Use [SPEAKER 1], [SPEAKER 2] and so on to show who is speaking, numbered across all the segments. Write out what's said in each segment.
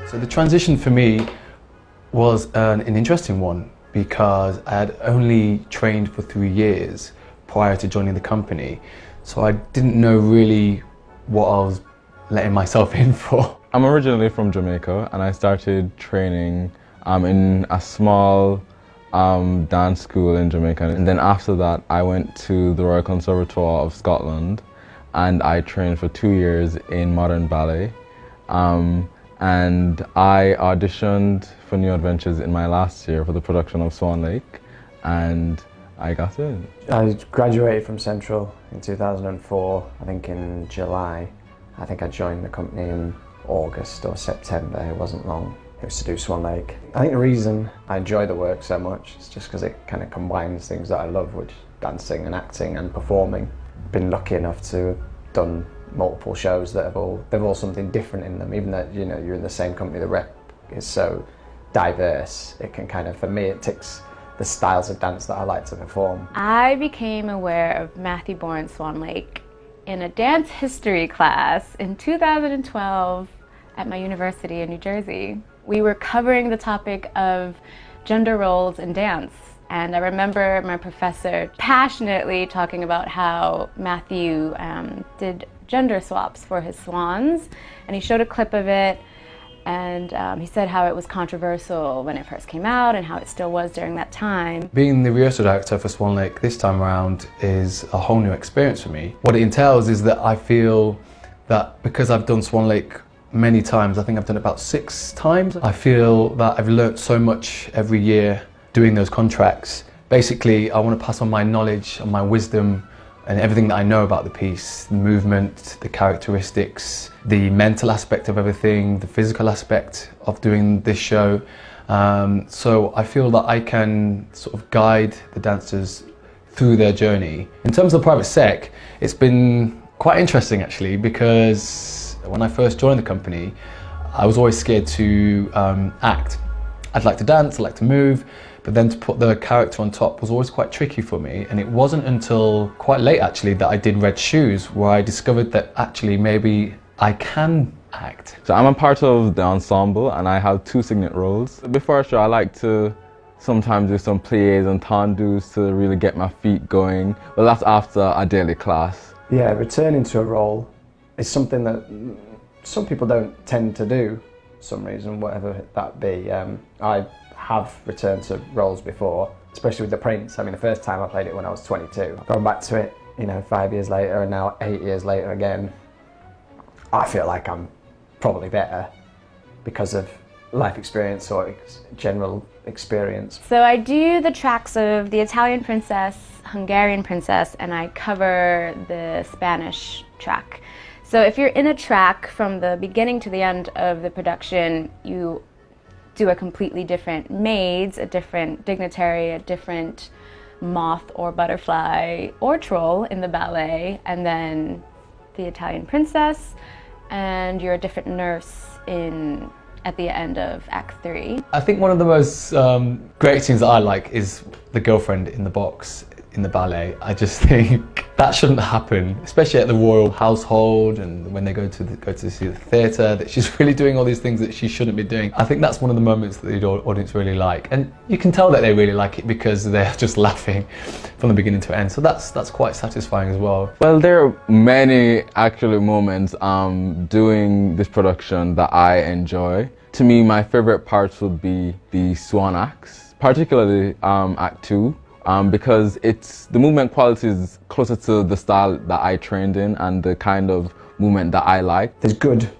[SPEAKER 1] So the transition for me was an interesting one because I had only trained for 3 years prior to joining the company. So I didn't know really what I was letting myself in for.
[SPEAKER 2] I'm originally from Jamaica and I started training in a small dance school in Jamaica, and then after that I went to the Royal Conservatoire of Scotland and I trained for 2 years in modern ballet, and I auditioned for New Adventures in my last year for the production of Swan Lake, and I got in.
[SPEAKER 3] I graduated from Central in 2004, I think in July. I think I joined the company in August or September, it wasn't long. It was to do Swan Lake. I think the reason I enjoy the work so much is just because it kind of combines things that I love, which is dancing and acting and performing. Been lucky enough to have done multiple shows that they've all something different in them. Even though you're in the same company, the rep is so diverse. It can kind of, for me, it ticks the styles of dance that I like to perform.
[SPEAKER 4] I became aware of Matthew Bourne's Swan Lake in a dance history class in 2012 at my university in New Jersey. We were covering the topic of gender roles in dance, and I remember my professor passionately talking about how Matthew did gender swaps for his swans, and he showed a clip of it, and he said how it was controversial when it first came out and how it still was during that time.
[SPEAKER 1] Being the rehearsal director for Swan Lake this time around is a whole new experience for me. What it entails is that I feel that because I've done Swan Lake many times, I think I've done it about 6 times, I feel that I've learnt so much every year doing those contracts. Basically, I want to pass on my knowledge and my wisdom and everything that I know about the piece, the movement, the characteristics, the mental aspect of everything, the physical aspect of doing this show. So I feel that I can sort of guide the dancers through their journey. In terms of private sec, it's been quite interesting actually, because when I first joined the company, I was always scared to act. I'd like to dance, I'd like to move, but then to put the character on top was always quite tricky for me. And it wasn't until quite late actually that I did Red Shoes, where I discovered that actually maybe I can act.
[SPEAKER 2] So I'm a part of the ensemble and I have 2 signet roles. Before a show I like to sometimes do some pliés and tendus to really get my feet going, but that's after a daily class.
[SPEAKER 3] Yeah, returning to a role is something that some people don't tend to do for some reason, whatever that be. I have returned to roles before, especially with The Prince. I mean, the first time I played it when I was 22. Going back to it, 5 years later and now 8 years later again, I feel like I'm probably better because of life experience or general experience.
[SPEAKER 4] So I do the tracks of the Italian Princess, Hungarian Princess, and I cover the Spanish track. So if you're in a track from the beginning to the end of the production, you do a completely different maids, a different dignitary, a different moth or butterfly or troll in the ballet, and then the Italian Princess, and you're a different nurse at the end of Act 3.
[SPEAKER 1] I think one of the most great scenes that I like is the girlfriend in the box in the ballet. I just think that shouldn't happen, especially at the royal household and when they go to see the theatre, that she's really doing all these things that she shouldn't be doing. I think that's one of the moments that the audience really like, and you can tell that they really like it because they're just laughing from the beginning to end, so that's quite satisfying as well.
[SPEAKER 2] Well, there are many actually moments doing this production that I enjoy. To me, my favourite parts would be the swan acts, particularly Act 2. Because the movement quality is closer to the style that I trained in and the kind of movement that I like.
[SPEAKER 3] There's good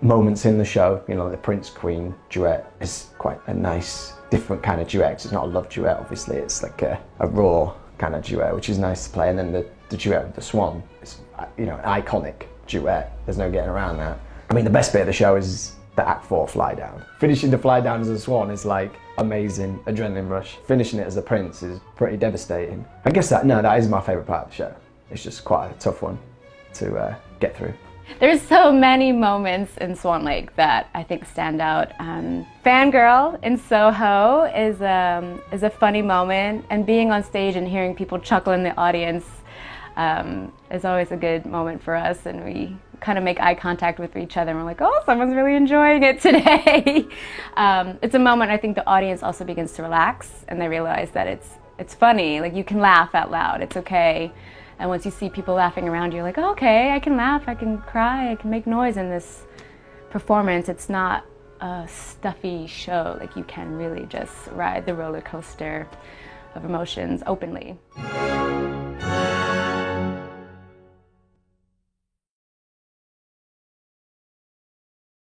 [SPEAKER 3] moments in the show, the Prince Queen duet is quite a nice, different kind of duet. It's not a love duet, obviously, it's like a raw kind of duet, which is nice to play. And then the duet with the Swan is, an iconic duet. There's no getting around that. I mean, the best bit of the show is the Act 4 fly down. Finishing the fly down as a swan is like amazing adrenaline rush. Finishing it as a prince is pretty devastating. I guess that is my favourite part of the show. It's just quite a tough one to get through.
[SPEAKER 4] There's so many moments in Swan Lake that I think stand out. Fangirl in Soho is a funny moment, and being on stage and hearing people chuckle in the audience is always a good moment for us, and we kind of make eye contact with each other and we're like, oh, someone's really enjoying it today. It's a moment I think the audience also begins to relax and they realize that it's funny, like you can laugh out loud, it's okay. And once you see people laughing around you, you're like, oh, okay, I can laugh, I can cry, I can make noise in this performance. It's not a stuffy show, like you can really just ride the roller coaster of emotions openly.